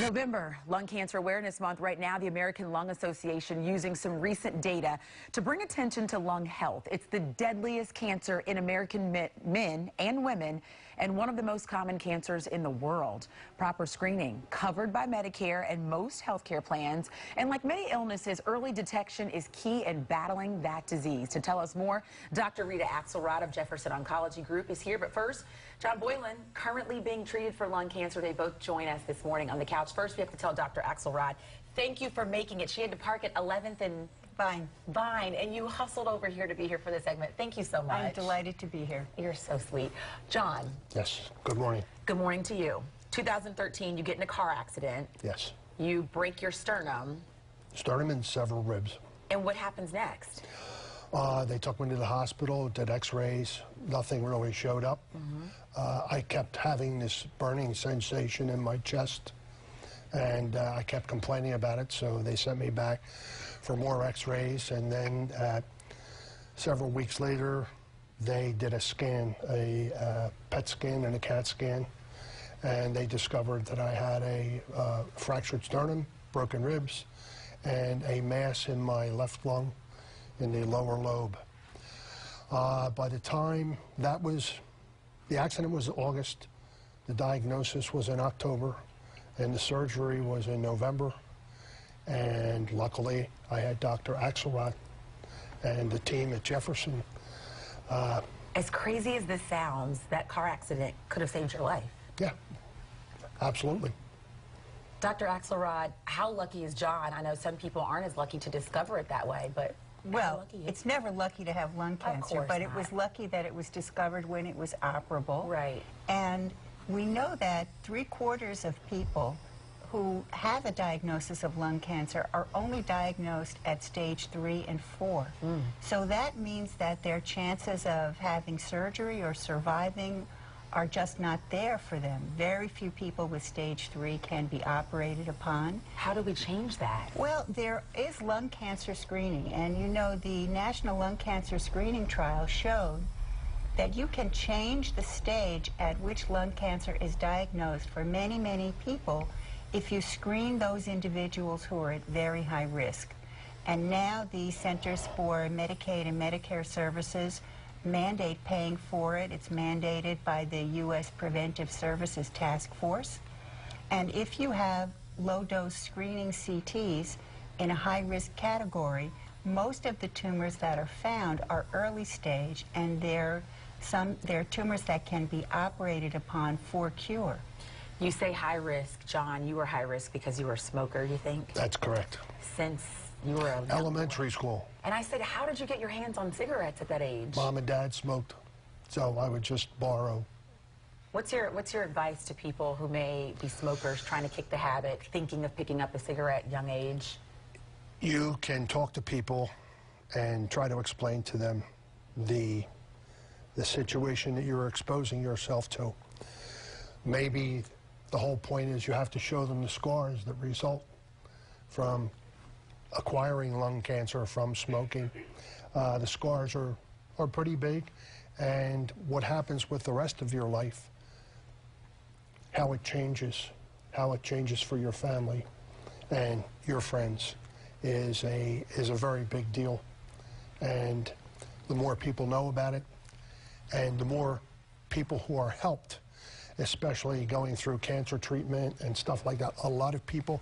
November, Lung Cancer Awareness Month. Right now, the American Lung Association using some recent data to bring attention to lung health. It's the deadliest cancer in American men and women, and one of the most common cancers in the world. Proper screening covered by Medicare and most healthcare plans. And like many illnesses, early detection is key in battling that disease. To tell us more, Dr. Rita Axelrod of Jefferson Oncology Group is here. But first, John Boylan, currently being treated for lung cancer. They both join us this morning on the couch. First, we have to tell Dr. Axelrod, thank you for making it. She had to park at 11th and Vine, and you hustled over here to be here for this segment. Thank you so much. I'm delighted to be here. You're so sweet. John. Yes, good morning. Good morning to you. 2013, you get in a car accident. Yes. You break your sternum. Sternum and several ribs. And what happens next? They took me to the hospital, did x-rays, nothing really showed up. I kept having this burning sensation in my chest, and I kept complaining about it, so they sent me back for more x-rays, and then several weeks later, they did a scan, a PET scan and a CAT scan, and they discovered that I had a fractured sternum, broken ribs, and a mass in my left lung in the lower lobe. By the time the accident was August, the diagnosis was in October, and the surgery was in November. And luckily, I had Dr. Axelrod and the team at Jefferson. As crazy as this sounds, that car accident could have saved your life. Yeah, absolutely. Dr. Axelrod, how lucky is John? I know some people aren't as lucky to discover it that way, but well, it's never lucky to have lung cancer, but it was lucky that it was discovered when it was operable. Right. And we know that 3/4 of people who have a diagnosis of lung cancer are only diagnosed at stage 3 and 4. So that means that their chances of having surgery or surviving are just not there for them. Very few people with stage 3 can be operated upon. How do we change that? Well, there is lung cancer screening, and you know the National Lung Cancer Screening Trial showed that you can change the stage at which lung cancer is diagnosed for many, many people if you screen those individuals who are at very high risk. And now the Centers for Medicaid and Medicare Services mandate paying for it. It's mandated by the U.S. Preventive Services Task Force. And if you have low-dose screening CTs in a high-risk category, most of the tumors that are found are early stage, and they're tumors that can be operated upon for cure. You say high risk. John, you were high risk because you were a smoker, you think? That's correct. Since you were a elementary school. And I said, how did you get your hands on cigarettes at that age? Mom and Dad smoked, so I would just borrow. What's your advice to people who may be smokers trying to kick the habit, thinking of picking up a cigarette at a young age? You can talk to people and try to explain to them the situation that you're exposing yourself to. Maybe the whole point is you have to show them the scars that result from acquiring lung cancer from smoking. The scars are pretty big, and what happens with the rest of your life, how it changes for your family and your friends is a very big deal. And the more people know about it, and the more people who are helped, especially going through cancer treatment and stuff like that, a lot of people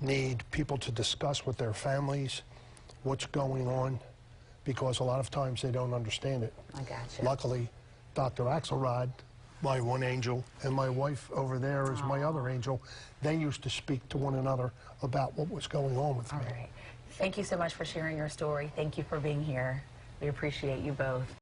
need people to discuss with their families what's going on, because a lot of times they don't understand it. I gotcha. Luckily, Dr. Axelrod, my one angel, and my wife over there is my other angel, they used to speak to one another about what was going on with me. All right. Thank you so much for sharing your story. Thank you for being here. We appreciate you both.